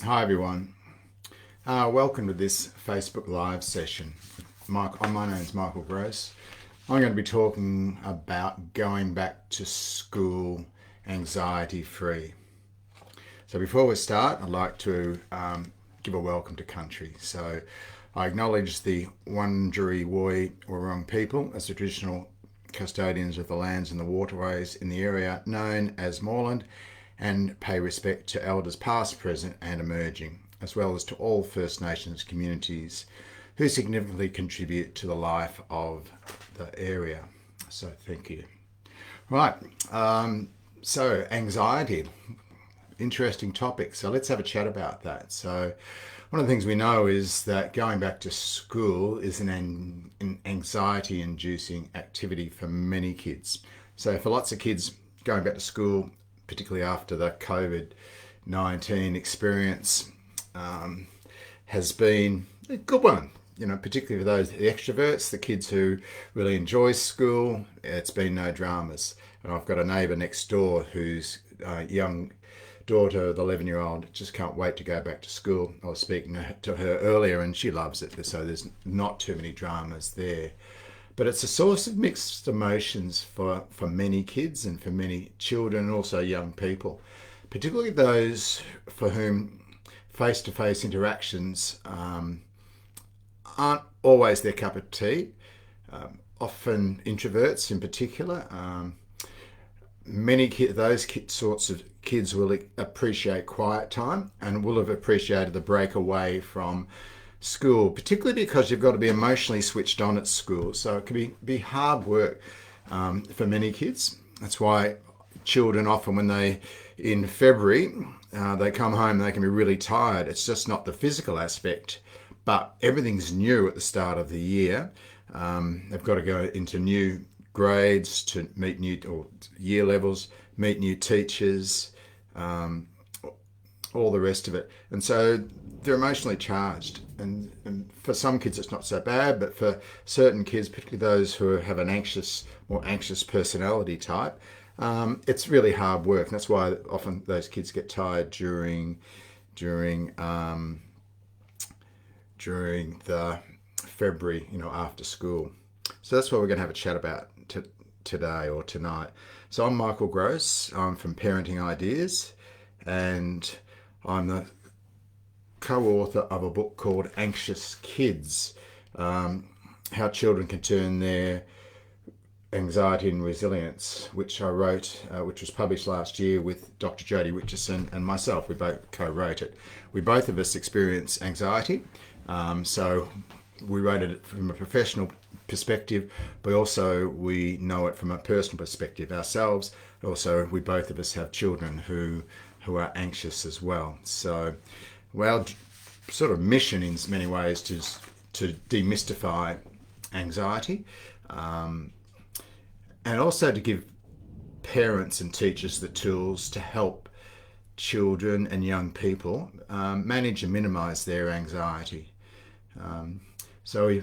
Hi everyone. Welcome to this Facebook Live session. My name is Michael Grose. I'm going to be talking about going back to school anxiety free. So before we start, I'd like to give a welcome to country. So I acknowledge the Wurundjeri Woi Wurrung people as the traditional custodians of the lands and the waterways in the area known as Moreland, and pay respect to elders past, present and emerging, as well as to all First Nations communities who significantly contribute to the life of the area. So thank you. Right, so anxiety, interesting topic. So let's have a chat about that. So one of the things we know is that going back to school is an anxiety inducing activity for many kids. So for lots of kids, going back to school, particularly after the COVID-19 experience, has been a good one. You know, particularly for those the extroverts, the kids who really enjoy school. It's been no dramas. And I've got a neighbour next door whose young daughter, the 11-year-old, just can't wait to go back to school. I was speaking to her earlier and she loves it, so there's not too many dramas there. But it's a source of mixed emotions for many kids and for many children and also young people, particularly those for whom face-to-face interactions aren't always their cup of tea. Often introverts in particular. Those sorts of kids will appreciate quiet time and will have appreciated the break away from school, particularly because you've got to be emotionally switched on at school. So it can be hard work for many kids. That's why children often, when in February, they come home, they can be really tired. It's just not the physical aspect, but everything's new at the start of the year. They've got to go into new grades to meet new or year levels, meet new teachers, all the rest of it. And so they're emotionally charged. And for some kids, it's not so bad, but for certain kids, particularly those who have an more anxious personality type, it's really hard work. And that's why often those kids get tired during the February, after school. So that's what we're going to have a chat about today or tonight. So I'm Michael Grose. I'm from Parenting Ideas, and I'm the co-author of a book called Anxious Kids, How Children Can Turn Their Anxiety and Resilience, which I wrote, which was published last year with Dr. Jodie Richardson and myself. We both co-wrote it. We both of us experience anxiety, so we wrote it from a professional perspective, but also we know it from a personal perspective ourselves. Also, we both of us have children who are anxious as well. So, our sort of mission in many ways to demystify anxiety, and also to give parents and teachers the tools to help children and young people manage and minimize their anxiety. So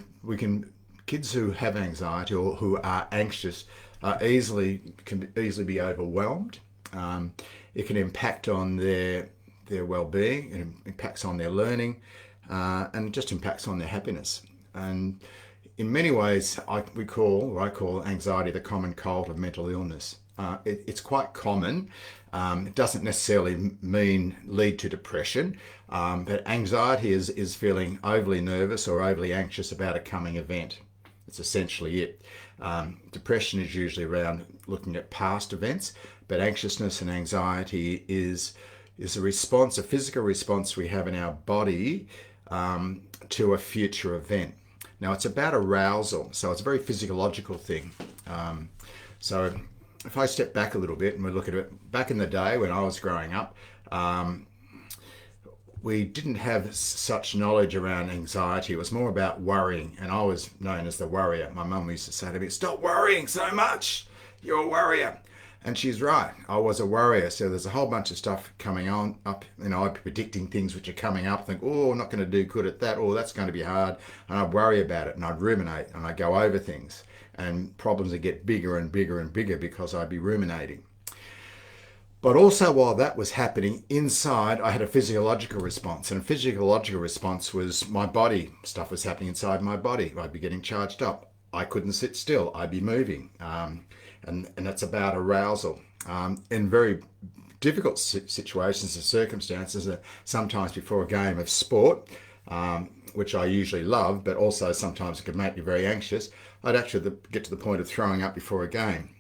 kids who have anxiety or who are anxious can easily be overwhelmed. It can impact on their well-being, it impacts on their learning, and just impacts on their happiness. And in many ways, I call anxiety the common cold of mental illness. It's quite common. It doesn't necessarily lead to depression, but anxiety is feeling overly nervous or overly anxious about a coming event. It's essentially it. Depression is usually around looking at past events, but anxiousness and anxiety is a physical response we have in our body to a future event. Now, it's about arousal, so it's a very physiological thing. So if I step back a little bit and we look at it, back in the day when I was growing up, we didn't have such knowledge around anxiety. It was more about worrying, and I was known as the worrier. My mum used to say to me, "Stop worrying so much, you're a worrier." And she's right, I was a worrier. So there's a whole bunch of stuff coming up. I'd be predicting things which are coming up, think, oh, I'm not going to do good at that, or that's going to be hard. And I'd worry about it, and I'd ruminate, and I'd go over things. And problems would get bigger and bigger and bigger because I'd be ruminating. But also while that was happening, inside I had a physiological response. And a physiological response was my body, stuff was happening inside my body. I'd be getting charged up. I couldn't sit still. I'd be moving. And that's about arousal. In very difficult situations and circumstances, sometimes before a game of sport, which I usually love, but also sometimes it could make me very anxious, I'd actually get to the point of throwing up before a game.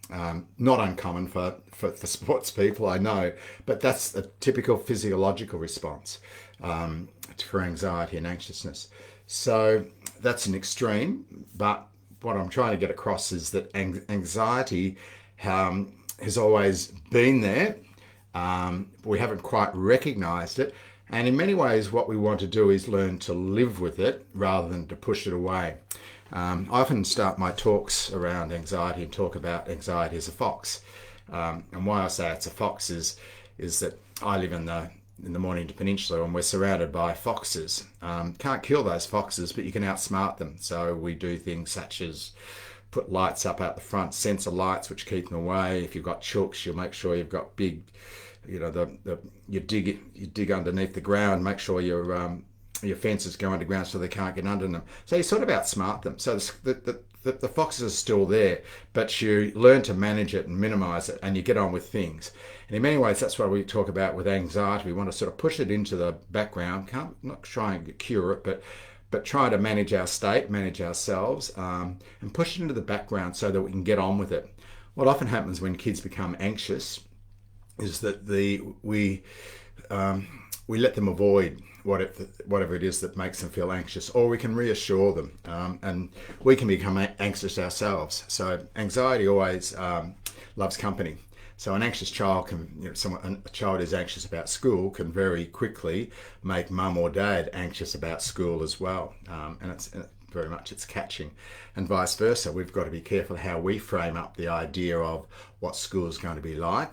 Not uncommon for sports people, I know, but that's a typical physiological response for anxiety and anxiousness. So that's an extreme, but what I'm trying to get across is that anxiety has always been there. We haven't quite recognized it. And in many ways, what we want to do is learn to live with it rather than to push it away. I often start my talks around anxiety and talk about anxiety as a fox. And why I say it's a fox is that I live in the Mornington Peninsula and we're surrounded by foxes. Can't kill those foxes, but you can outsmart them. So we do things such as put lights up out the front, sensor lights which keep them away. If you've got chooks, you'll make sure you've got big, you dig underneath the ground, make sure your fences go underground so they can't get under them. So you sort of outsmart them. So the foxes are still there, but you learn to manage it and minimize it, and you get on with things. And in many ways, that's what we talk about with anxiety. We want to sort of push it into the background, not try and cure it, but try to manage our state, manage ourselves, and push it into the background so that we can get on with it. What often happens when kids become anxious is that we let them avoid whatever it is that makes them feel anxious, or we can reassure them, and we can become anxious ourselves. So anxiety always loves company. So an anxious child a child who's anxious about school can very quickly make mum or dad anxious about school as well, and it's very much it's catching, and vice versa. We've got to be careful how we frame up the idea of what school is going to be like.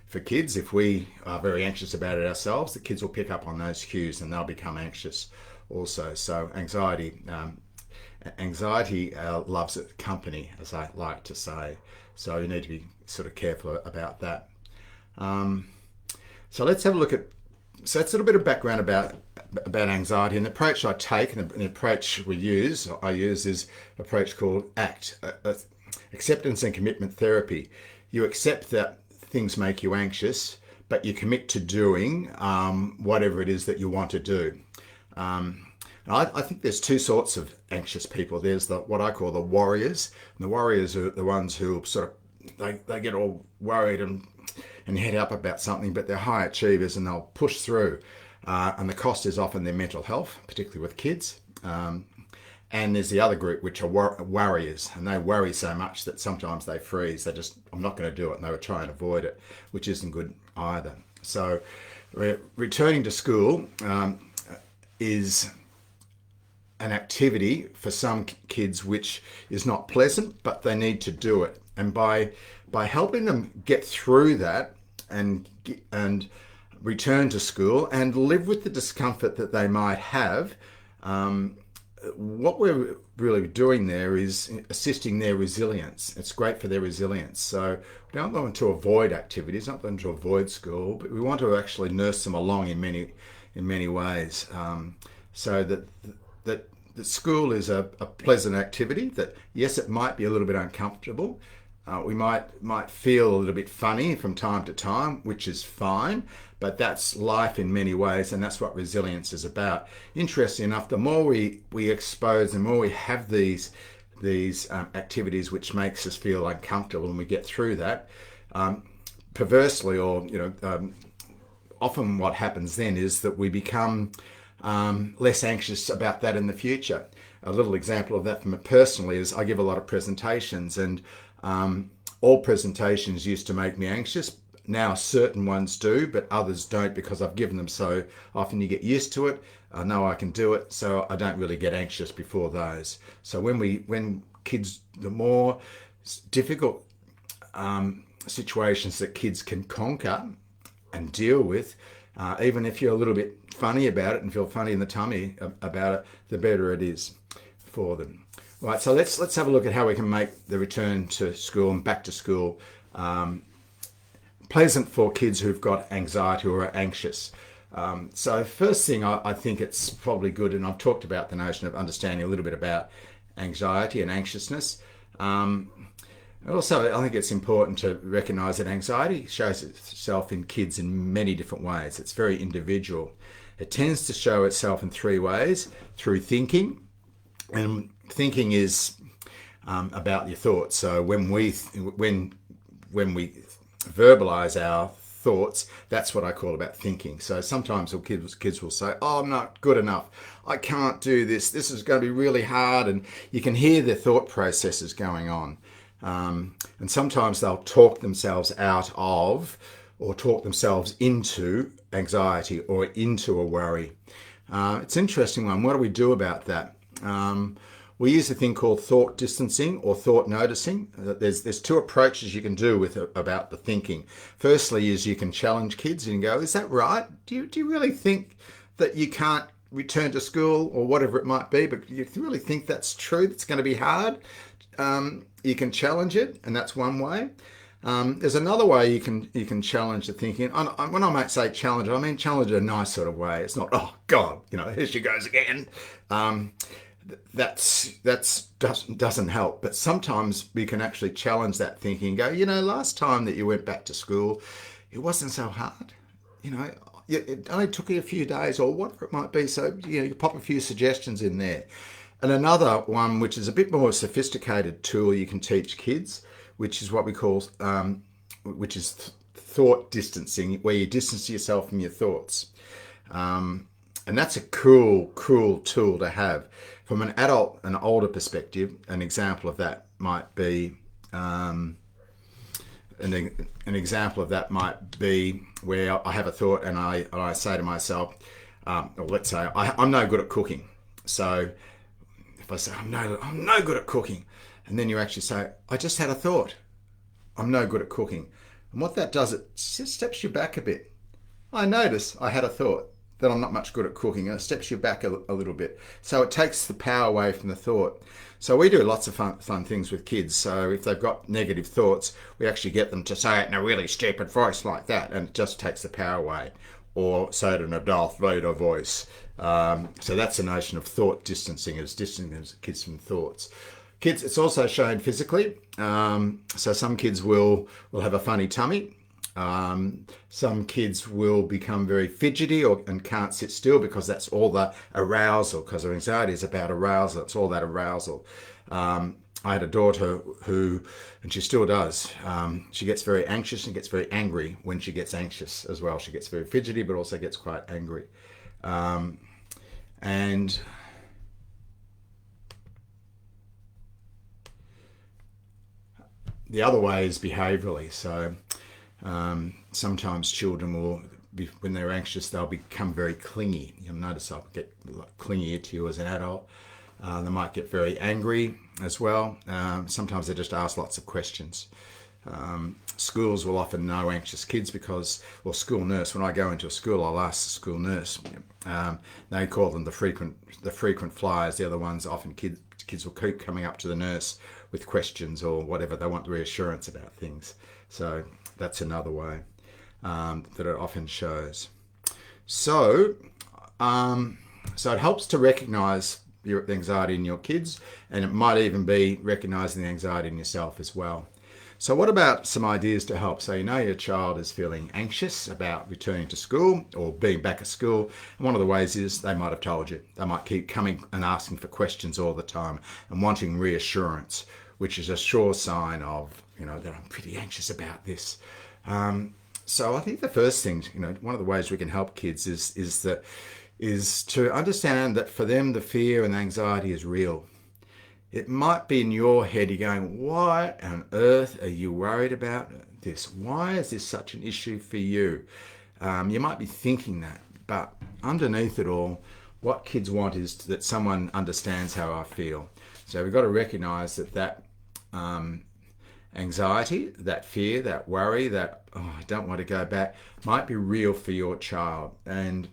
For kids, if we are very anxious about it ourselves, the kids will pick up on those cues and they'll become anxious also. So anxiety loves company, as I like to say. So you need to be sort of careful about that. So let's have a look at, so that's a little bit of background about anxiety. And the approach I take and the approach I use is an approach called ACT, acceptance and commitment therapy. You accept that things make you anxious, but you commit to doing whatever it is that you want to do. I think there's two sorts of anxious people. There's what I call the warriors. And the warriors are the ones who sort of, they get all worried and head up about something, but they're high achievers and they'll push through. And the cost is often their mental health, particularly with kids. And there's the other group, which are worriers, and they worry so much that sometimes they freeze. They just, I'm not going to do it, and they would try and avoid it, which isn't good either. So returning to school is an activity for some kids which is not pleasant, but they need to do it. And by helping them get through that and return to school and live with the discomfort that they might have, what we're really doing there is assisting their resilience. It's great for their resilience. So we don't want to avoid activities, not want to avoid school, but we want to actually nurse them along in many ways, so that school is a pleasant activity. That yes, it might be a little bit uncomfortable. We might feel a little bit funny from time to time, which is fine, but that's life in many ways, and that's what resilience is about. Interesting enough, the more we expose, the more we have these activities which makes us feel uncomfortable, and we get through that. Perversely, or often what happens then is that we become less anxious about that in the future. A little example of that from me personally is I give a lot of presentations, and all presentations used to make me anxious. Now certain ones do, but others don't, because I've given them so often. You get used to it. I know I can do it, so I don't really get anxious before those. So when kids, the more difficult situations that kids can conquer and deal with, even if you're a little bit funny about it and feel funny in the tummy about it, the better it is for them. Right, so let's have a look at how we can make the return to school and back to school pleasant for kids who've got anxiety or are anxious. So first thing, I think it's probably good, and I've talked about the notion of understanding a little bit about anxiety and anxiousness. Also, I think it's important to recognise that anxiety shows itself in kids in many different ways. It's very individual. It tends to show itself in three ways: through thinking, and thinking is about your thoughts. So when we verbalize our thoughts, that's what I call about thinking. So sometimes kids will say, "Oh, I'm not good enough. I can't do this. This is going to be really hard," and you can hear their thought processes going on. And sometimes they'll talk themselves out of or talk themselves into anxiety or into a worry. It's an interesting one. What do we do about that? We use a thing called thought distancing or thought noticing. There's two approaches you can do about the thinking. Firstly is you can challenge kids and go, "Is that right? Do you really think that you can't return to school or whatever it might be, but you really think that's true, that's going to be hard?" You can challenge it, and that's one way. There's another way you can challenge the thinking. When I might say challenge, I mean challenge in a nice sort of way. It's not, "Oh God, here she goes again." That doesn't help. But sometimes we can actually challenge that thinking and go, "Last time that you went back to school, it wasn't so hard. It only took you a few days," or whatever it might be. So you pop a few suggestions in there. And another one, which is a bit more sophisticated tool you can teach kids, which is what we call, which is thought distancing, where you distance yourself from your thoughts. And that's a cool tool to have. From an adult and older perspective, an example of that might be, an example of that might be where I have a thought and I say to myself, or let's say I'm no good at cooking. So if I say I'm no good at cooking, and then you actually say, "I just had a thought, I'm no good at cooking," and what that does, it just steps you back a bit. I notice I had a thought that I'm not much good at cooking, and it steps you back a little bit. So it takes the power away from the thought. So we do lots of fun things with kids. So if they've got negative thoughts, we actually get them to say it in a really stupid voice like that, and it just takes the power away. Or say it in a Darth Vader voice. So that's the notion of thought distancing, is distancing kids from thoughts. Kids, it's also shown physically. So some kids will have a funny tummy. Some kids will become very fidgety and can't sit still because that's all the arousal, because their anxiety is about arousal. It's all that arousal. I had a daughter who, and she still does, she gets very anxious and gets very angry when she gets anxious as well. She gets very fidgety, but also gets quite angry. And the other way is behaviorally. So sometimes children will be, when they're anxious, they'll become very clingy. You'll notice they'll get clingier to you as an adult. They might get very angry as well. Sometimes they just ask lots of questions. Schools will often know anxious kids because, or school nurse, when I go into a school, I'll ask the school nurse. They call them the frequent flyers. They're the ones often kids will keep coming up to the nurse with questions or whatever. They want reassurance about things. So that's another way that it often shows. So it helps to recognize your anxiety in your kids, and it might even be recognizing the anxiety in yourself as well. So what about some ideas to help? So your child is feeling anxious about returning to school or being back at school. And one of the ways is they might have told you. They might keep coming and asking for questions all the time and wanting reassurance, which is a sure sign of, that I'm pretty anxious about this. So I think the first thing, one of the ways we can help kids is to understand that for them, the fear and anxiety is real. It might be in your head, you're going, "Why on earth are you worried about this? Why is this such an issue for you?" You might be thinking that, but underneath it all, what kids want is that someone understands how I feel. So we've got to recognize that anxiety, that fear, that worry, that, I don't want to go back, might be real for your child. And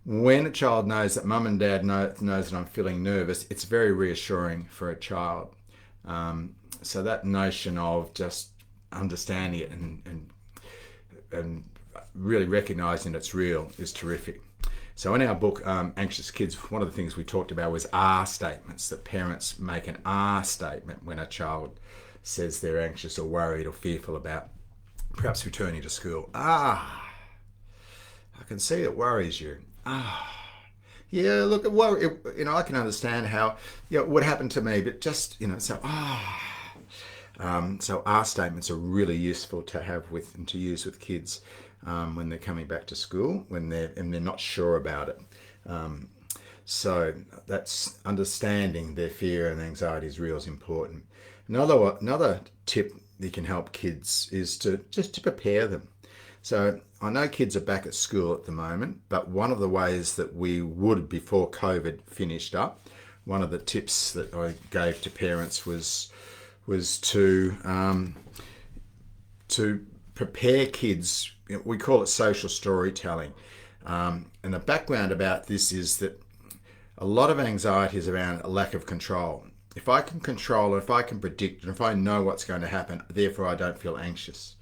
when a child knows that mum and dad knows that I'm feeling nervous, it's very reassuring for a child. So that notion of just understanding it and and really recognizing it's real is terrific. So in our book, Anxious Kids, one of the things we talked about was R statements, that parents make an R statement when a child says they're anxious or worried or fearful about perhaps returning to school. I can see it worries you. Yeah, look, it worry. I can understand how, what happened to me, but just, so R statements are really useful to have with and to use with kids when they're coming back to school, when they're not sure about it. So that's understanding their fear and anxiety is real is important. Another tip that can help kids is to prepare them. So I know kids are back at school at the moment, but one of the ways that we would before COVID finished up, one of the tips that I gave to parents was to prepare kids. We call it social storytelling. And the background about this is that a lot of anxiety is around a lack of control. If I can control, if I can predict, and if I know what's going to happen, therefore I don't feel anxious.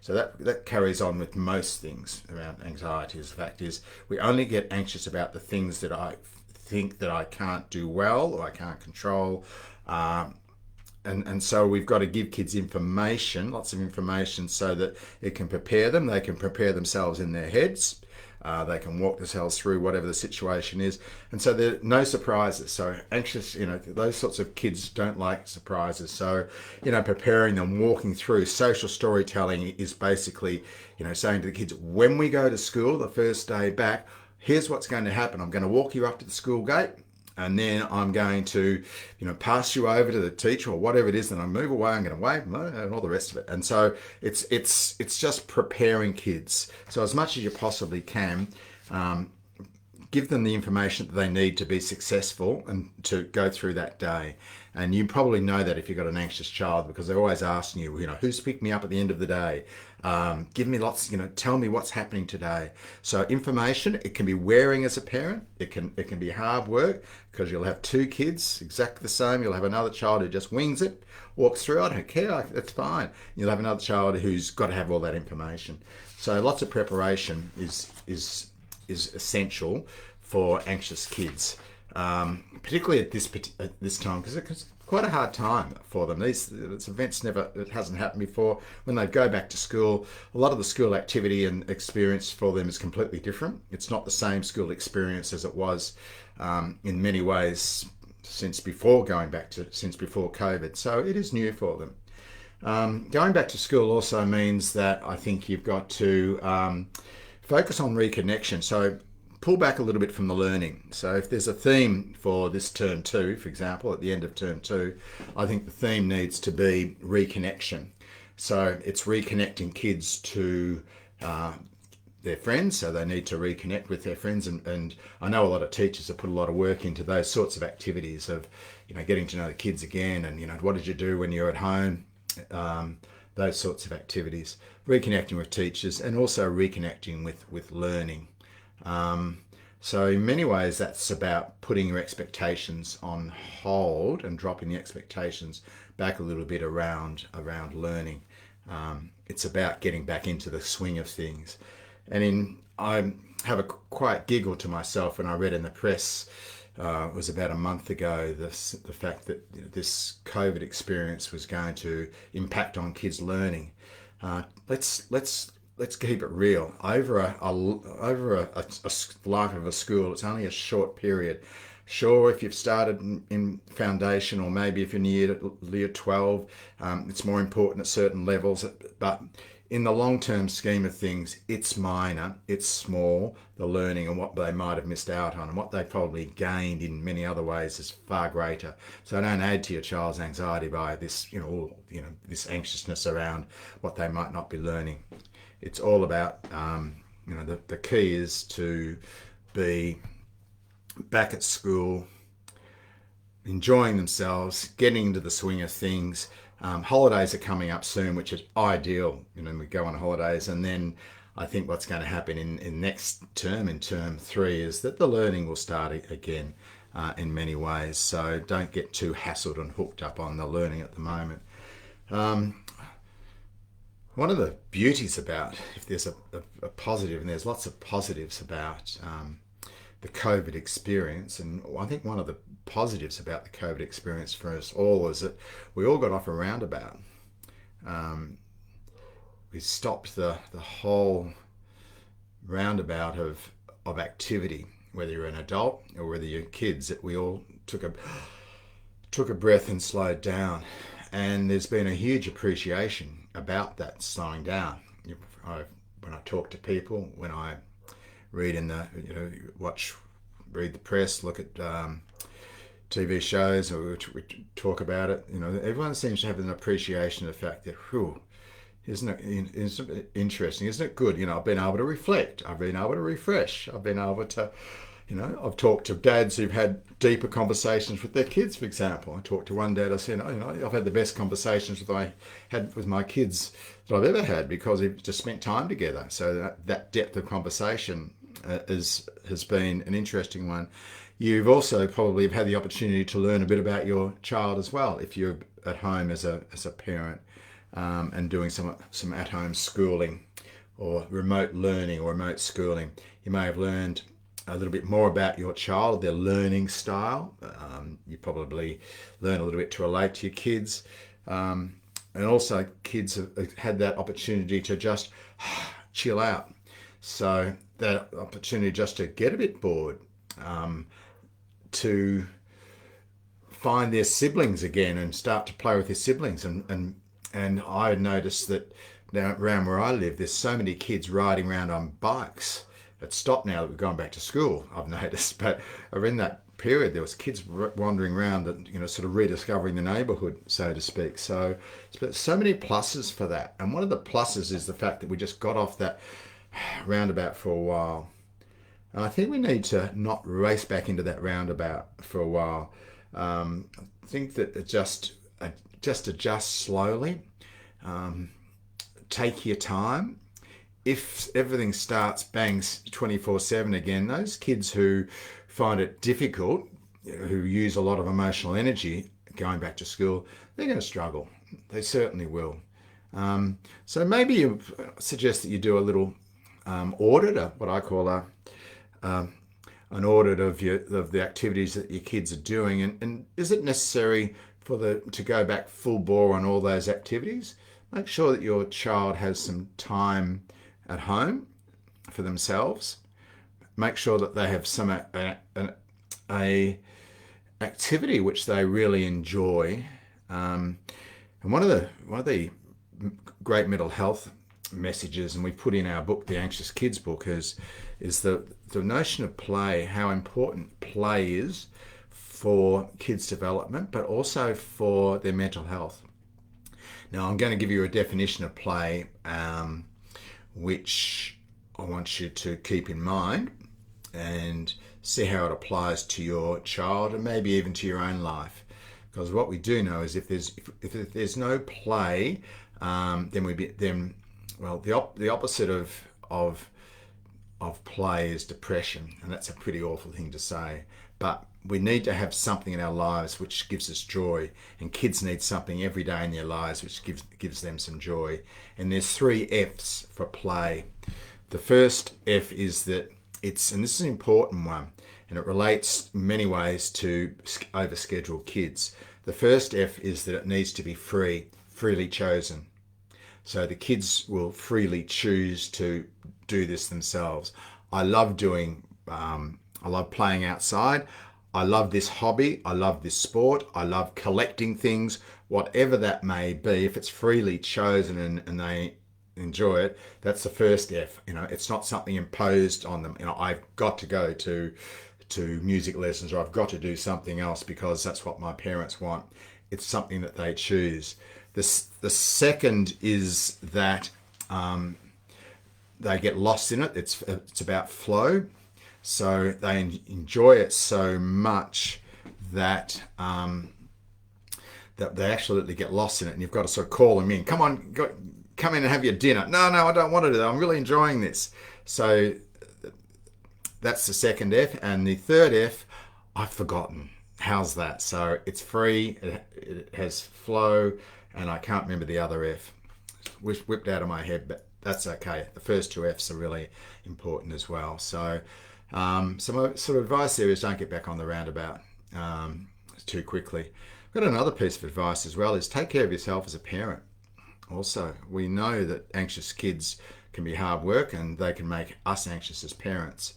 So that carries on with most things around anxiety. The fact is, we only get anxious about the things that I think that I can't do well or I can't control. And so we've got to give kids information, lots of information, so that it can prepare them. They can prepare themselves in their heads. They can walk themselves through whatever the situation is. And so there are no surprises. So anxious, those sorts of kids don't like surprises. So, preparing them, walking through social storytelling is basically, saying to the kids, when we go to school the first day back, here's what's going to happen. I'm going to walk you up to the school gate. And then I'm going to, pass you over to the teacher or whatever it is. Then I move away. I'm going to wave and all the rest of it. And so it's just preparing kids. So as much as you possibly can, give them the information that they need to be successful and to go through that day. And you probably know that if you've got an anxious child, because they're always asking you, who's picked me up at the end of the day? Give me lots, tell me what's happening today. So information, it can be wearing as a parent. It can be hard work because you'll have two kids exactly the same. You'll have another child who just wings it, walks through. I don't care. That's fine. You'll have another child who's got to have all that information. So lots of preparation is essential for anxious kids, particularly at this time, because it's quite a hard time for them. These events it hasn't happened before. When they go back to school, a lot of the school activity and experience for them is completely different. It's not the same school experience as it was in many ways since before COVID. So it is new for them. Going back to school also means that I think you've got to focus on reconnection. So pull back a little bit from the learning. So if there's a theme for this term 2, for example, at the end of term 2, I think the theme needs to be reconnection. So it's reconnecting kids to their friends, so they need to reconnect with their friends. And I know a lot of teachers have put a lot of work into those sorts of activities of, getting to know the kids again and, what did you do when you're at home? Those sorts of activities. Reconnecting with teachers and also reconnecting with learning. So in many ways, that's about putting your expectations on hold and dropping the expectations back a little bit around learning. It's about getting back into the swing of things. And I have a quiet giggle to myself when I read in the press, it was about a month ago, the fact that this COVID experience was going to impact on kids' learning. Let's keep it real. Over a life of a school, it's only a short period. Sure, if you've started in foundation, or maybe if you're near year 12, it's more important at certain levels. But in the long-term scheme of things, it's minor, it's small. The learning and what they might have missed out on and what they probably gained in many other ways is far greater. So don't add to your child's anxiety by this, this anxiousness around what they might not be learning. It's all about, the key is to be back at school, enjoying themselves, getting into the swing of things. Holidays are coming up soon, which is ideal. We go on holidays, and then I think what's going to happen in next term, in term 3, is that the learning will start again in many ways. So don't get too hassled and hooked up on the learning at the moment. One of the beauties about, if there's a positive, and there's lots of positives about the COVID experience, and I think one of the positives about the COVID experience for us all is that we all got off a roundabout. Um, we stopped the whole roundabout of activity, whether you're an adult or whether you're kids, that we all took a breath and slowed down. And there's been a huge appreciation about that slowing down. When I talk to people, when I read in the, read the press, look at TV shows, or we talk about it, everyone seems to have an appreciation of the fact that, whew, isn't it interesting? Isn't it good? I've been able to reflect. I've been able to refresh. I've been able to, I've talked to dads who've had deeper conversations with their kids, for example. I talked to one dad, I said, I've had the best conversations I had with my kids that I've ever had, because we've just spent time together. So that depth of conversation has been an interesting one. You've also probably had the opportunity to learn a bit about your child as well, if you're at home as a parent. And doing some at-home schooling or remote learning or remote schooling. You may have learned a little bit more about your child, their learning style. You probably learn a little bit to relate to your kids. And also kids have had that opportunity to just chill out. So that opportunity just to get a bit bored, to find their siblings again and start to play with their siblings. And I noticed that now around where I live, there's so many kids riding around on bikes. It's stopped now that we've gone back to school, I've noticed. But in that period, there was kids wandering around and, sort of rediscovering the neighbourhood, so to speak. So many pluses for that. And one of the pluses is the fact that we just got off that roundabout for a while. And I think we need to not race back into that roundabout for a while. I think that just adjust slowly. Take your time. If everything starts bangs 24/7 again, those kids who find it difficult, who use a lot of emotional energy going back to school, they're going to struggle. They certainly will. So maybe you suggest that you do a little audit, what I call an audit of the activities that your kids are doing, and is it necessary to go back full bore on all those activities? Make sure that your child has some time at home for themselves. Make sure that they have some a activity which they really enjoy. And one of the great mental health messages, and we put in our book, the Anxious Kids book, is the notion of play, how important play is for kids' development, but also for their mental health. Now, I'm going to give you a definition of play, which I want you to keep in mind and see how it applies to your child and maybe even to your own life. Because what we do know is if there's no play, then the opposite of play is depression, and that's a pretty awful thing to say. But we need to have something in our lives which gives us joy, and kids need something every day in their lives which gives them some joy. And there's 3 F's for play. The first F is that and this is an important one, and it relates in many ways to overscheduled kids. The first F is that it needs to be freely chosen. So the kids will freely choose to do this themselves. I love playing outside. I love this hobby. I love this sport. I love collecting things, whatever that may be. If it's freely chosen and they enjoy it, that's the first F. It's not something imposed on them. I've got to go to music lessons, or I've got to do something else because that's what my parents want. It's something that they choose. The second is that they get lost in it. It's about flow. So they enjoy it so much that that they absolutely get lost in it, and you've got to sort of call them in. Come on, come in and have your dinner. No, I don't want to do that. I'm really enjoying this. So that's the second F. And the third F, I've forgotten. How's that? So it's free, it has flow, and I can't remember the other F. whipped out of my head, but that's okay. The first two F's are really important as well. So some sort of advice there is don't get back on the roundabout too quickly. I've got another piece of advice as well, is take care of yourself as a parent. Also, we know that anxious kids can be hard work and they can make us anxious as parents.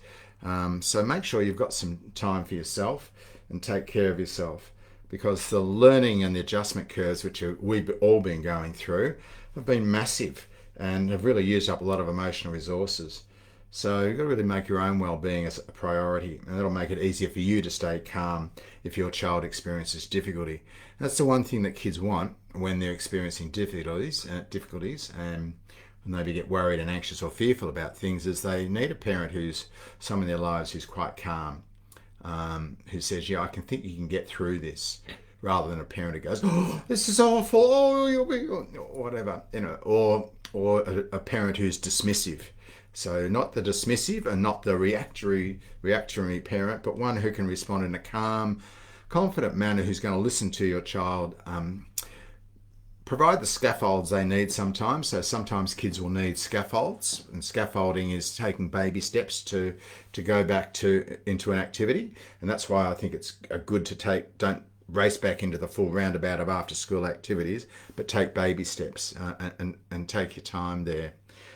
So make sure you've got some time for yourself and take care of yourself, because the learning and the adjustment curves, which we've all been going through, have been massive and have really used up a lot of emotional resources. So you've got to really make your own well-being as a priority, and that'll make it easier for you to stay calm if your child experiences difficulty. That's the one thing that kids want when they're experiencing difficulties, and maybe get worried and anxious or fearful about things, is they need a parent who's some in their lives who's quite calm, who says, yeah, I can think you can get through this, rather than a parent who goes, oh, this is awful, oh, you'll be, or whatever, or a parent who's dismissive. So not the dismissive and not the reactionary parent, but one who can respond in a calm, confident manner, who's going to listen to your child, provide the scaffolds they need sometimes. So sometimes kids will need scaffolds, and scaffolding is taking baby steps to go back into an activity. And that's why I think it's good to don't race back into the full roundabout of after school activities, but take baby steps and take your time there.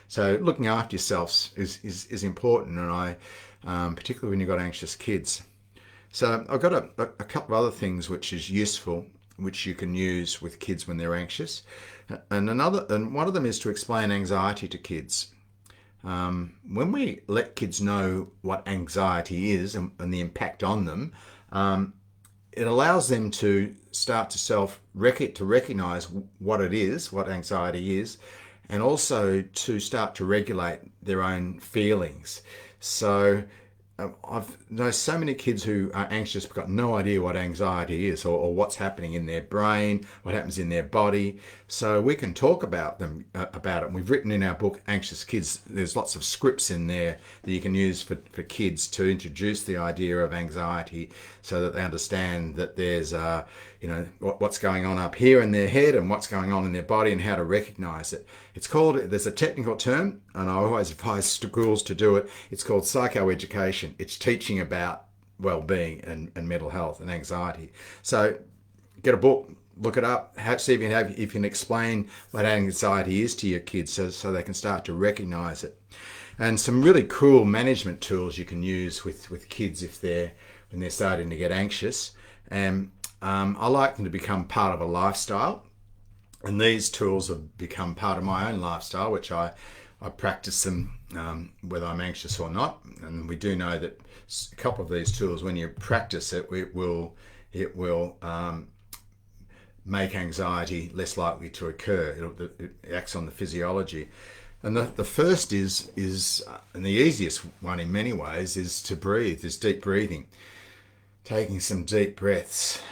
So looking after yourself is important, and particularly when you've got anxious kids. So I've got a couple of other things which is useful, which you can use with kids when they're anxious. And one of them is to explain anxiety to kids. When we let kids know what anxiety is and the impact on them, it allows them to start to recognize what it is, what anxiety is, and also to start to regulate their own feelings. So I've known so many kids who are anxious but got no idea what anxiety is, or what's happening in their brain, what happens in their body. So we can talk about it. And we've written in our book, Anxious Kids, there's lots of scripts in there that you can use for kids to introduce the idea of anxiety, so that they understand that there's what's going on up here in their head and what's going on in their body, and how to recognize it. There's a technical term, and I always advise schools to do it. It's called psychoeducation. It's teaching about well-being and mental health and anxiety. So get a book, look it up, see if you can explain what anxiety is to your kids, so they can start to recognize it. And some really cool management tools you can use with kids when they're starting to get anxious. And I like them to become part of a lifestyle. And these tools have become part of my own lifestyle, which I practice them whether I'm anxious or not. And we do know that a couple of these tools, when you practice it, it will make anxiety less likely to occur. It acts on the physiology. And the first is and the easiest one in many ways, is to breathe, is deep breathing. Taking some deep breaths,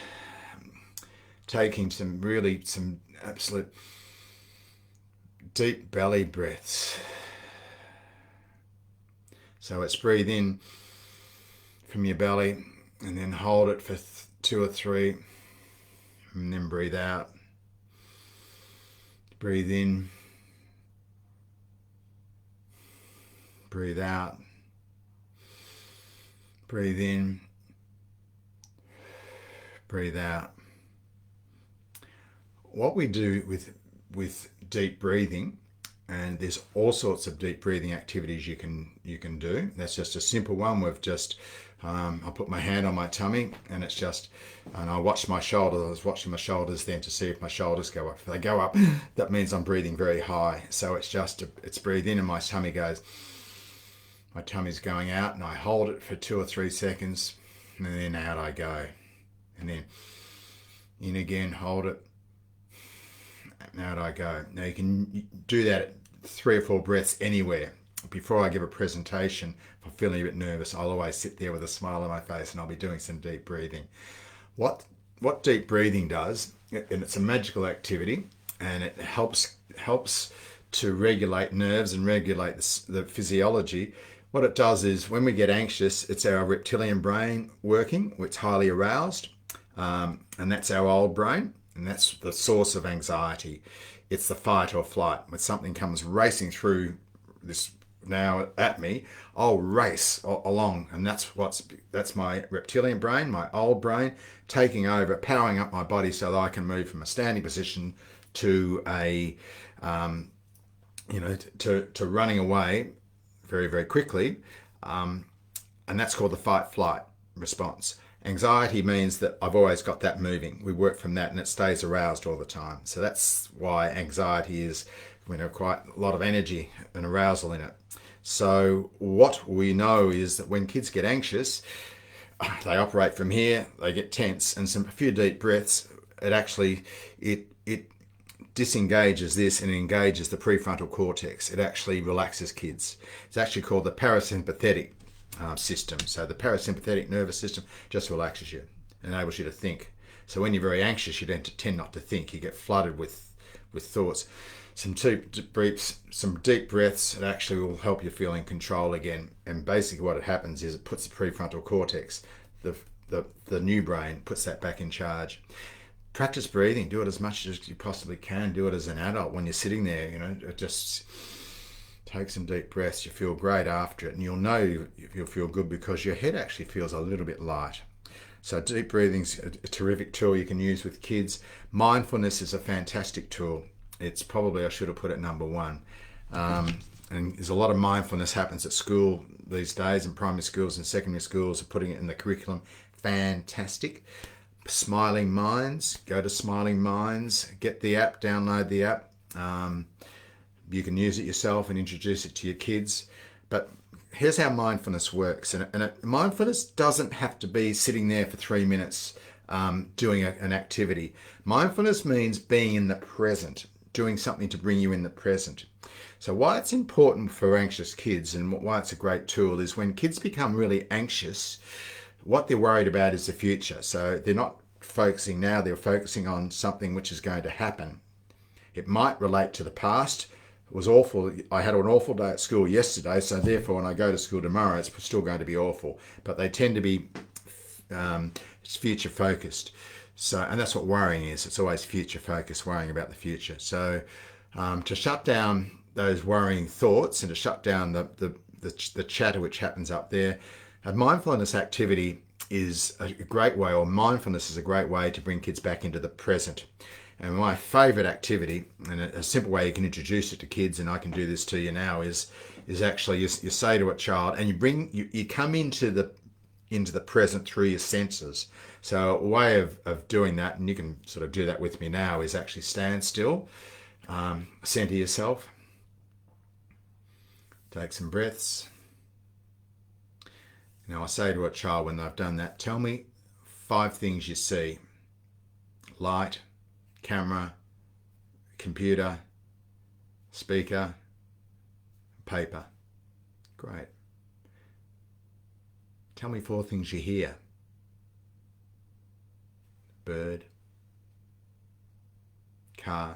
taking some absolute deep belly breaths. So it's breathe in from your belly, and then hold it for 2 or 3, and then breathe out. Breathe in, breathe out, breathe in, breathe out. What we do with deep breathing, and there's all sorts of deep breathing activities you can do. That's just a simple one. We've just I put my hand on my tummy, and I watch my shoulders. I was watching my shoulders then to see if my shoulders go up. If they go up, that means I'm breathing very high. So it's breathe in, and my tummy's going out, and I hold it for 2 or 3 seconds, and then out I go, and then in again, hold it, and out I go. Now you can do that at 3 or 4 breaths anywhere. Before I give a presentation, if I'm feeling a bit nervous, I'll always sit there with a smile on my face, and I'll be doing some deep breathing. What deep breathing does, and it's a magical activity, and it helps to regulate nerves and regulate the physiology. What it does is, when we get anxious, it's our reptilian brain working, it's highly aroused, and that's our old brain, and that's the source of anxiety. it's the fight or flight. When something comes racing through this now at me, I'll race along, and that's my reptilian brain, my old brain, taking over, powering up my body so that I can move from a standing position to a to running away very, very quickly, and that's called the fight flight response. Anxiety means that I've always got that moving. We work from that, and it stays aroused all the time. So that's why anxiety is, quite a lot of energy and arousal in it. So what we know is that when kids get anxious, they operate from here, they get tense, and a few deep breaths, it disengages this and engages the prefrontal cortex. It actually relaxes kids. It's actually called the parasympathetic system. So the parasympathetic nervous system just relaxes you, enables you to think. So when you're very anxious, you tend not to think. You get flooded with thoughts. Some deep breaths, it actually will help you feel in control again. And basically what it happens is it puts the prefrontal cortex, the new brain, puts that back in charge. Practice breathing. Do it as much as you possibly can. Do it as an adult when you're sitting there. Just take some deep breaths. You feel great after it, and you'll know you'll feel good because your head actually feels a little bit light. So deep breathing's a terrific tool you can use with kids. Mindfulness is a fantastic tool. It's probably, I should have put it number one. And there's a lot of mindfulness happens at school these days, in primary schools and secondary schools are putting it in the curriculum. Fantastic. Smiling Minds, go to Smiling Minds, get the app, download the app. You can use it yourself and introduce it to your kids. But here's how mindfulness works. And mindfulness doesn't have to be sitting there for 3 minutes doing an activity. Mindfulness means being in the present, doing something to bring you in the present. So why it's important for anxious kids and why it's a great tool is when kids become really anxious, what they're worried about is the future. So they're not focusing now, they're focusing on something which is going to happen. It might relate to the past. It was awful. I had an awful day at school yesterday, so therefore when I go to school tomorrow, it's still going to be awful. But they tend to be future focused. So, and that's what worrying is. It's always future focused, worrying about the future. So to shut down those worrying thoughts and to shut down the chatter which happens up there, a mindfulness activity is a great way, or mindfulness is a great way to bring kids back into the present. And my favourite activity, and a simple way you can introduce it to kids, and I can do this to you now, is actually you say to a child, and you come into the present through your senses. So a way of doing that, and you can sort of do that with me now, is actually stand still, center yourself, take some breaths. Now I say to a child when they've done that, tell me 5 things you see. Light, camera, computer, speaker, paper. Great. Tell me 4 things you hear. Bird, car,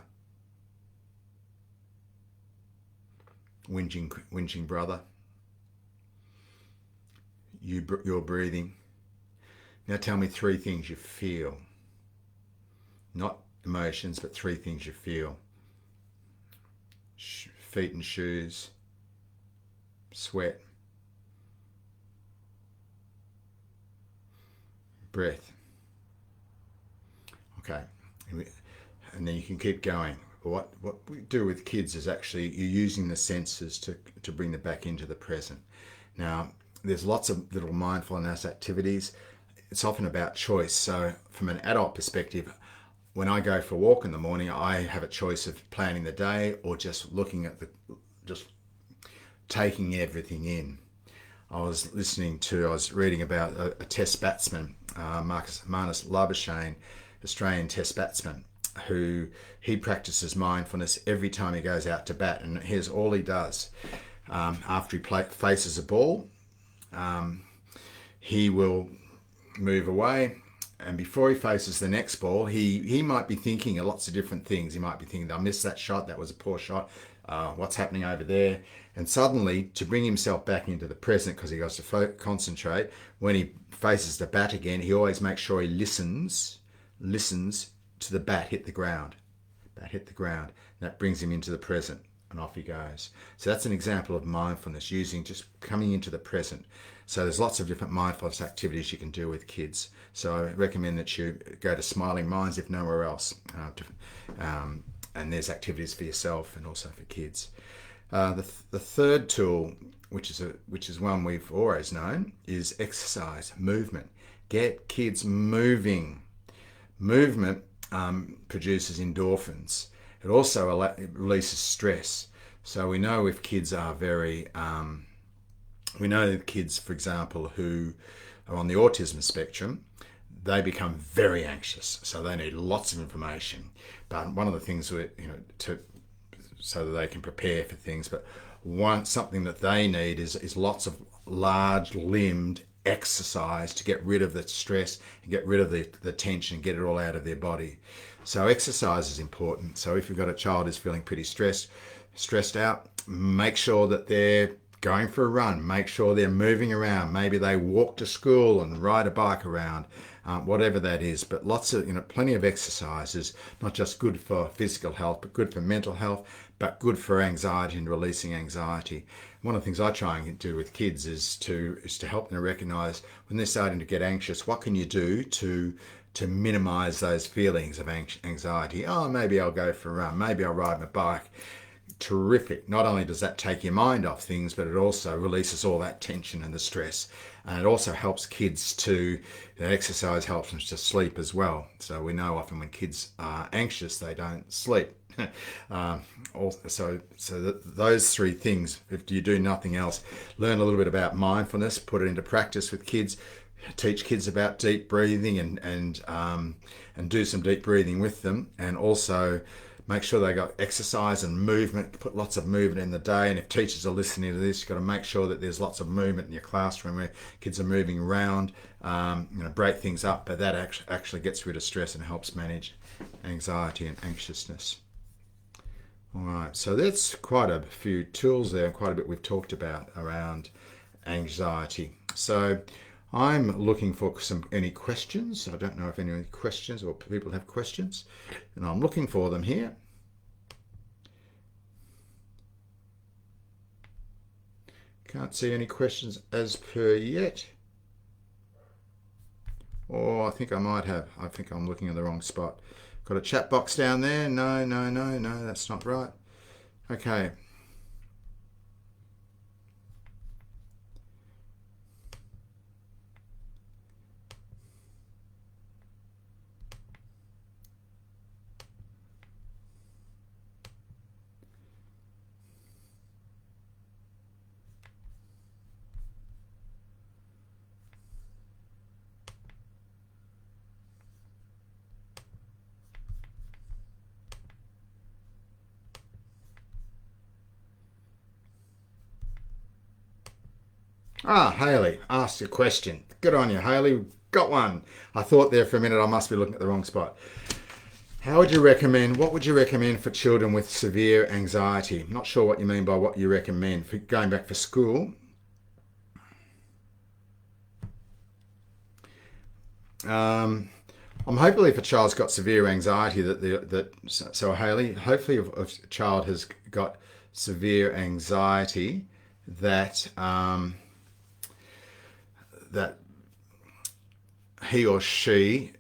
whinging brother. You're breathing. Now tell me 3 things you feel. Not emotions, but 3 things you feel. Feet and shoes, sweat, breath. Okay, and then you can keep going. What we do with kids is actually you're using the senses to bring them back into the present. Now, there's lots of little mindfulness activities. It's often about choice. So from an adult perspective, when I go for a walk in the morning, I have a choice of planning the day or just looking at just taking everything in. I was reading about a test batsman, Marnus Labuschagne, Australian test batsman, who he practices mindfulness every time he goes out to bat. And here's all he does. After he faces a ball, he will move away, and before he faces the next ball, he might be thinking of lots of different things. He might be thinking, I missed that shot, that was a poor shot, what's happening over there? And suddenly, to bring himself back into the present, because he has to concentrate, when he faces the bat again, he always makes sure he listens to the bat hit the ground. Bat hit the ground. That brings him into the present, and off he goes. So that's an example of mindfulness, using just coming into the present. So there's lots of different mindfulness activities you can do with kids. So I recommend that you go to Smiling Minds if nowhere else. And there's activities for yourself and also for kids. The third tool, which is one we've always known, is exercise, movement. Get kids moving. Movement produces endorphins. It also releases stress. So we know if kids are we know that kids, for example, who are on the autism spectrum, they become very anxious. So they need lots of information. But one of the things so that they can prepare for things, but something that they need is lots of large limbed exercise to get rid of the stress and get rid of the tension and get it all out of their body. So exercise is important. So if you've got a child who's feeling pretty stressed out, make sure that they're going for a run, make sure they're moving around. Maybe they walk to school and ride a bike around, whatever that is. But plenty of exercises, not just good for physical health, but good for mental health, but good for anxiety and releasing anxiety. One of the things I try and do with kids is to help them recognize when they're starting to get anxious, what can you do to minimize those feelings of anxiety? Oh, maybe I'll go for a run, maybe I'll ride my bike. Terrific. Not only does that take your mind off things, but it also releases all that tension and the stress. And it also helps kids exercise helps them to sleep as well. So we know often when kids are anxious, they don't sleep. Those three things, if you do nothing else, learn a little bit about mindfulness, put it into practice with kids, teach kids about deep breathing and do some deep breathing with them, and also make sure they got exercise and movement, put lots of movement in the day. And if teachers are listening to this, you've got to make sure that there's lots of movement in your classroom where kids are moving around, break things up, but that actually gets rid of stress and helps manage anxiety and anxiousness. All right, so that's quite a few tools there and quite a bit we've talked about around anxiety. So I'm looking for any questions. I don't know if any questions or people have questions, and I'm looking for them here. Can't see any questions as per yet. Or I think I might have. I think I'm looking in the wrong spot. Got a chat box down there. No, that's not right. Okay. Haley asked a question. Good on you, Haley. Got one. I thought there for a minute I must be looking at the wrong spot. What would you recommend for children with severe anxiety? I'm not sure what you mean by what you recommend for going back for school. I'm hopefully if a child's got severe anxiety so Haley, hopefully if a child has got severe anxiety that he or she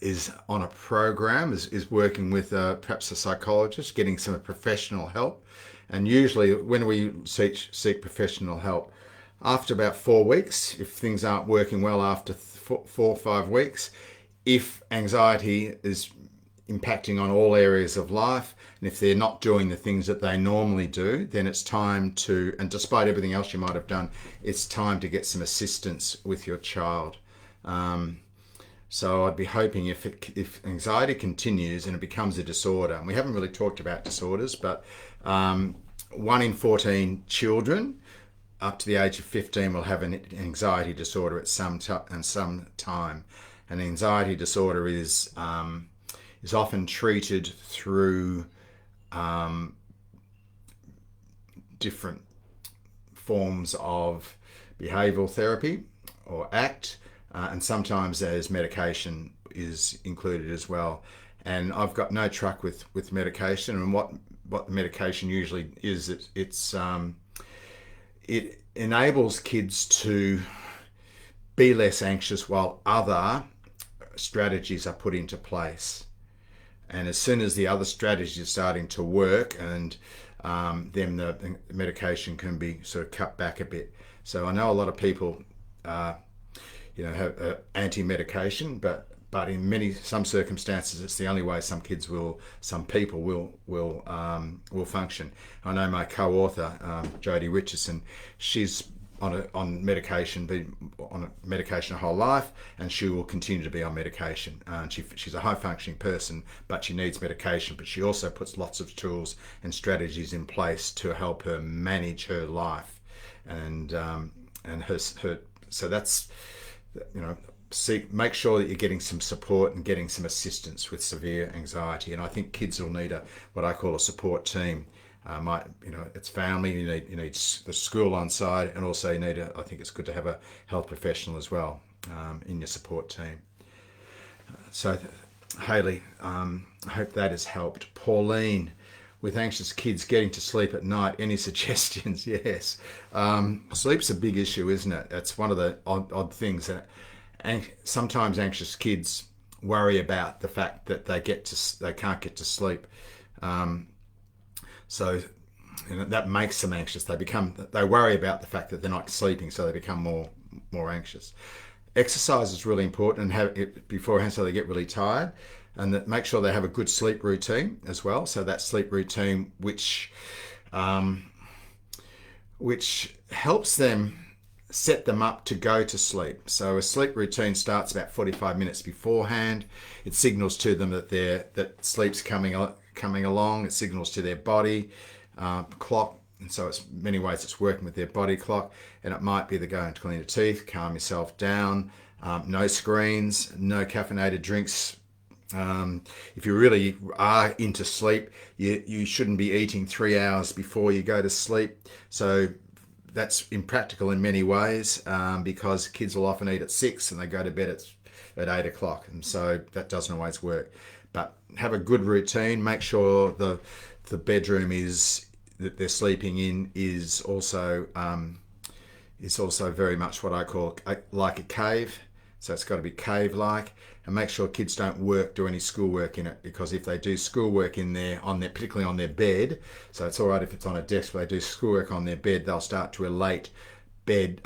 is on a program, is working with perhaps a psychologist, getting some professional help. And usually when we seek professional help, after about 4 weeks, if things aren't working well after 4 or 5 weeks, if anxiety is impacting on all areas of life, and if they're not doing the things that they normally do, then it's time to, and despite everything else you might have done, it's time to get some assistance with your child. So I'd be hoping if anxiety continues and it becomes a disorder, and we haven't really talked about disorders, but 1 in 14 children up to the age of 15 will have an anxiety disorder at some time. An anxiety disorder is often treated through different forms of behavioural therapy or ACT, and sometimes as medication is included as well. And I've got no truck with medication. And what the medication usually is, it enables kids to be less anxious while other strategies are put into place. And as soon as the other strategies are starting to work, and then the medication can be sort of cut back a bit. So I know a lot of people, have anti-medication, but in some circumstances, it's the only way some people will function. I know my co-author, Jodie Richardson, she's on medication, been on medication her whole life, and she will continue to be on medication. She's a high functioning person, but she needs medication. But she also puts lots of tools and strategies in place to help her manage her life, and her. So that's, make sure that you're getting some support and getting some assistance with severe anxiety. And I think kids will need what I call a support team. It's family. You need the school on side, and also you need. I think it's good to have a health professional as well in your support team. So, Hayley, I hope that has helped. Pauline, with anxious kids getting to sleep at night, any suggestions? Yes, sleep's a big issue, isn't it? It's one of the odd things that, sometimes anxious kids worry about the fact that they can't get to sleep. So that makes them anxious. They worry about the fact that they're not sleeping, so they become more anxious. Exercise is really important, and have it beforehand so they get really tired, and make sure they have a good sleep routine as well. So that sleep routine, which helps them set them up to go to sleep. So a sleep routine starts about 45 minutes beforehand. It signals to them that sleep's coming along. It signals to their body clock, and so it's many ways it's working with their body clock. And it might be they're going to clean your teeth, calm yourself down, no screens, no caffeinated drinks. If you really are into sleep, you shouldn't be eating 3 hours before you go to sleep. So that's impractical in many ways, because kids will often eat at 6 and they go to bed at 8 o'clock, and so that doesn't always work. But have a good routine. Make sure the bedroom that they're sleeping in is also very much what I call like a cave. So it's got to be cave-like, and make sure kids don't do any schoolwork in it, because if they do schoolwork in there particularly on their bed, so it's all right if it's on a desk, but they do schoolwork on their bed, they'll start to relate the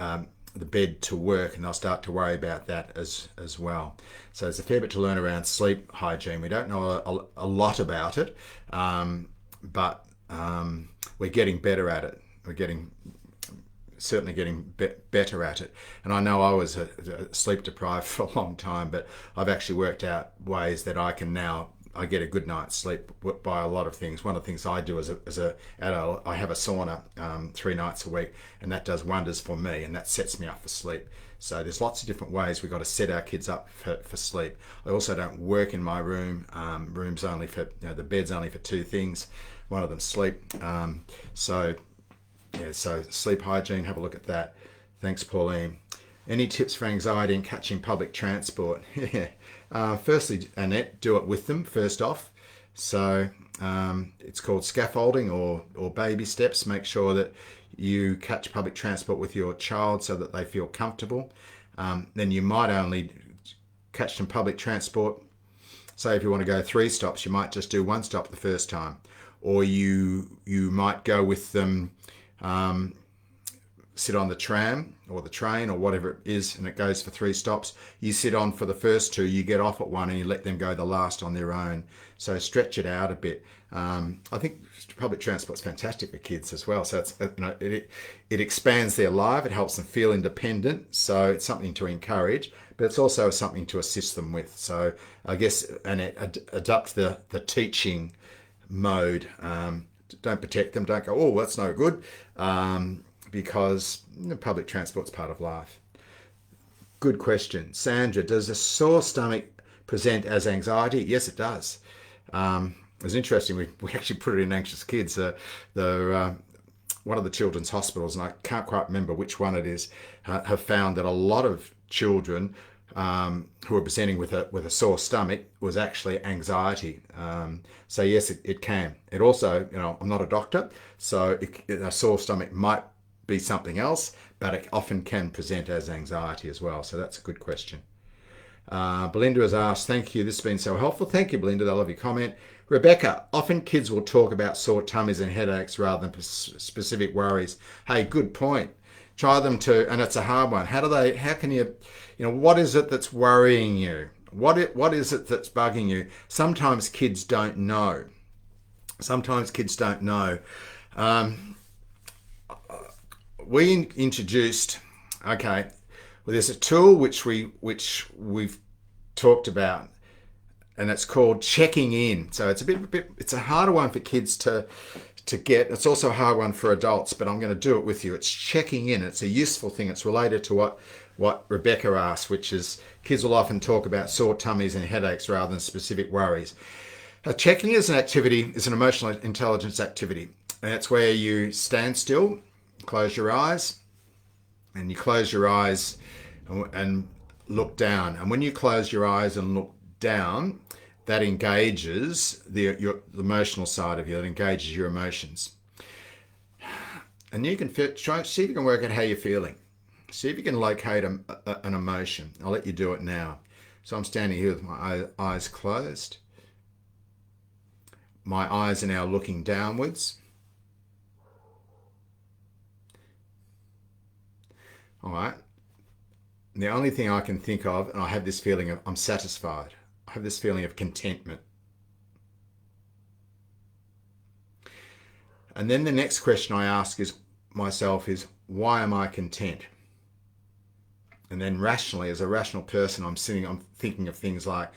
bed to work, and they'll start to worry about that as well. So there's a fair bit to learn around sleep hygiene. We don't know a lot about it, but we're getting better at it. We're certainly getting better at it. And I know I was sleep deprived for a long time, but I've actually worked out ways that I get a good night's sleep by a lot of things. One of the things I do as a adult, I have a sauna 3 nights a week, and that does wonders for me, and that sets me up for sleep. So there's lots of different ways we've got to set our kids up for sleep. I also don't work in my room. Room's only for, the bed's only for 2 things. One of them sleep. So sleep hygiene, have a look at that. Thanks, Pauline. Any tips for anxiety in catching public transport? Firstly, Annette, do it with them first off. So it's called scaffolding or baby steps. Make sure that you catch public transport with your child so that they feel comfortable. Then you might only catch them public transport. Say if you want to go 3 stops, you might just do 1 stop the first time. Or you might go with them, sit on the tram or the train or whatever it is, and it goes for 3 stops. You sit on for the first 2, you get off at 1, and you let them go the last on their own. So stretch it out a bit. I think public transport's fantastic for kids as well. So it expands their life. It helps them feel independent. So it's something to encourage, but it's also something to assist them with. So I guess adopt the teaching mode. Don't protect them. Don't go, oh, that's no good, because public transport's part of life. Good question. Sandra, does a sore stomach present as anxiety? Yes, it does. It was interesting. We actually put it in anxious kids. One of the children's hospitals, and I can't quite remember which one it is, have found that a lot of children who were presenting with a sore stomach was actually anxiety. So yes, it can. It also, I'm not a doctor, so a sore stomach might be something else, but it often can present as anxiety as well. So that's a good question. Belinda has asked, thank you, this has been so helpful. Thank you, Belinda, I love your comment. Rebecca, often kids will talk about sore tummies and headaches rather than specific worries. Hey, good point. Try them to, and it's a hard one. How can you, what is it that's worrying you? What is it that's bugging you? Sometimes kids don't know. We introduced, okay, well, there's a tool which we've talked about, and it's called checking in. So it's a harder one for kids to get. It's also a hard one for adults, but I'm going to do it with you. It's checking in. It's a useful thing. It's related to what Rebecca asked, which is kids will often talk about sore tummies and headaches rather than specific worries. Checking is an emotional intelligence activity, and it's where you stand still, close your eyes, and you close your eyes and look down. And when you close your eyes and look down, that engages the emotional side of you. It engages your emotions. And you can try see if you can work out how you're feeling. See if you can locate an emotion. I'll let you do it now. So I'm standing here with my eyes closed. My eyes are now looking downwards. All right. And the only thing I can think of, and I have this feeling of I'm satisfied. I have this feeling of contentment. And then the next question I ask myself is, why am I content? And then rationally, as a rational person, I'm thinking of things like,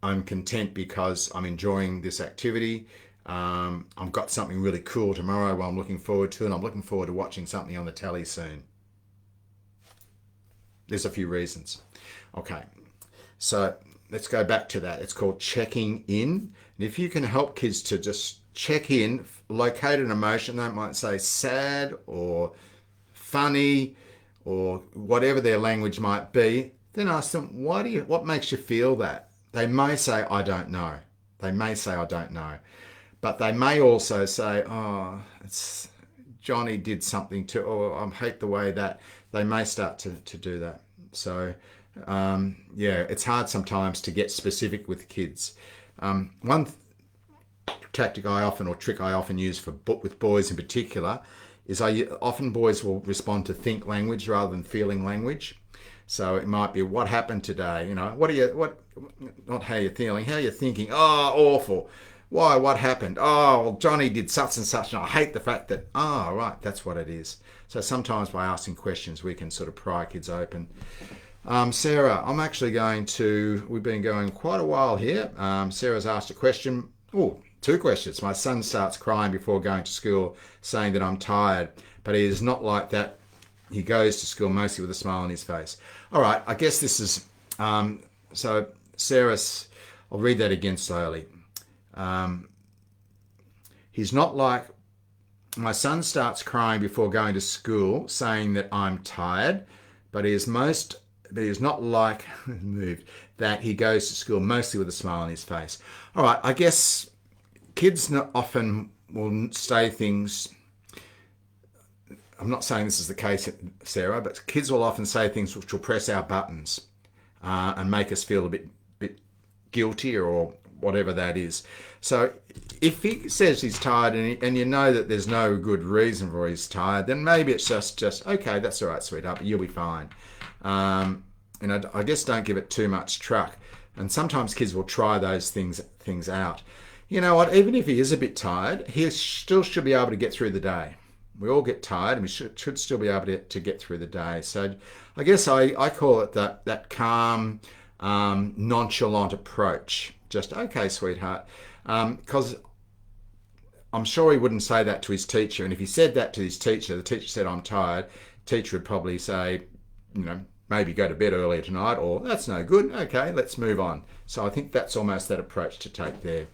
I'm content because I'm enjoying this activity. I've got something really cool tomorrow I'm looking forward to, and I'm looking forward to watching something on the telly soon. There's a few reasons. Okay, so let's go back to that. It's called checking in. And if you can help kids to just check in, locate an emotion, they might say sad or funny or whatever their language might be, then ask them, what makes you feel that? They may say, I don't know. But they may also say, oh, it's Johnny did something to, or I hate the way that. They may start to do that. So, it's hard sometimes to get specific with kids. One trick I often use with boys in particular is often boys will respond to think language rather than feeling language. So it might be, what happened today? Not how you're feeling, how you're thinking. Oh, awful. Why? What happened? Oh, well, Johnny did such and such, and I hate the fact that, right, that's what it is. So sometimes by asking questions, we can sort of pry kids open. Sarah, we've been going quite a while here. Sarah's asked a question. Oh, 2 questions. My son starts crying before going to school, saying that I'm tired, but he is not like that. He goes to school mostly with a smile on his face. All right, I guess this is, so Sarah's, I'll read that again slowly. He's not like, my son starts crying before going to school, saying that I'm tired, but he is not like that he goes to school mostly with a smile on his face. All right, I guess kids often will say things. I'm not saying this is the case, Sarah, but kids will often say things which will press our buttons and make us feel a bit guilty or whatever that is. So if he says he's tired and you know that there's no good reason for he's tired, then maybe it's just okay, that's all right, sweetheart, you'll be fine. I guess don't give it too much truck. And sometimes kids will try those things out. You know what? Even if he is a bit tired, he still should be able to get through the day. We all get tired, and we should still be able to get through the day. So I guess I call it that calm, nonchalant approach. Just, okay, sweetheart. Because I'm sure he wouldn't say that to his teacher. And if he said that to his teacher, the teacher said, I'm tired, the teacher would probably say, maybe go to bed earlier tonight, or that's no good. Okay, let's move on. So I think that's almost that approach to take there.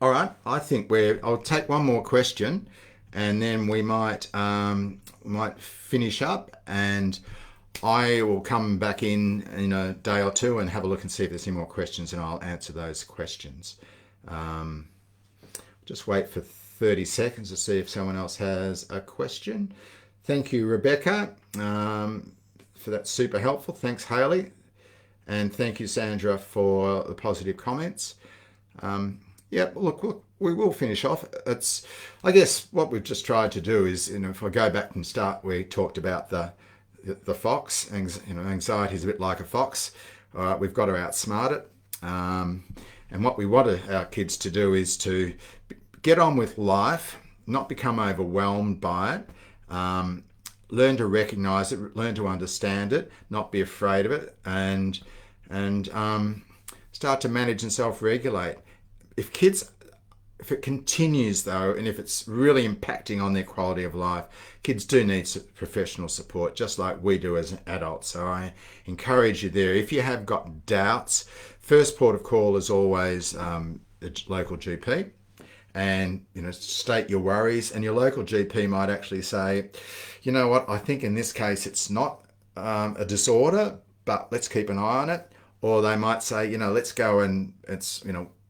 All right, I think I'll take one more question, and then we might finish up, and I will come back in a day or two and have a look and see if there's any more questions, and I'll answer those questions. Just wait for 30 seconds to see if someone else has a question. Thank you, Rebecca, for that. Super helpful. Thanks, Haley. And thank you, Sandra, for the positive comments. Look, we will finish off. I guess what we've just tried to do is, if I go back and start, we talked about the fox. Anxiety is a bit like a fox. We've got to outsmart it. And what we want our kids to do is to get on with life, not become overwhelmed by it. Learn to recognize it, learn to understand it, not be afraid of it, and start to manage and self-regulate. If it continues though, and if it's really impacting on their quality of life, kids do need professional support, just like we do as adults. So I encourage you there. If you have got doubts, first port of call is always the local GP, and state your worries, and your local GP might actually say, you know what, I think in this case it's not a disorder, but let's keep an eye on it. Or they might say, let's go and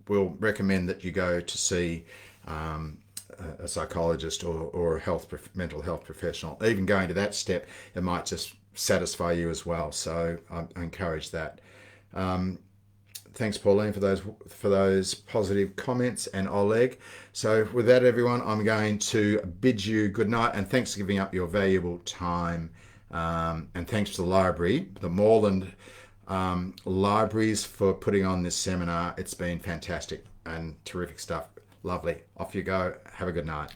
we'll recommend that you go to see a psychologist or a mental health professional. Even going to that step, it might just satisfy you as well. So I encourage that. Thanks, Pauline, for those positive comments, and Oleg. So with that, everyone, I'm going to bid you good night, and thanks for giving up your valuable time. And thanks to the library, the Moreland libraries, for putting on this seminar. It's been fantastic and terrific stuff. Lovely. Off you go. Have a good night.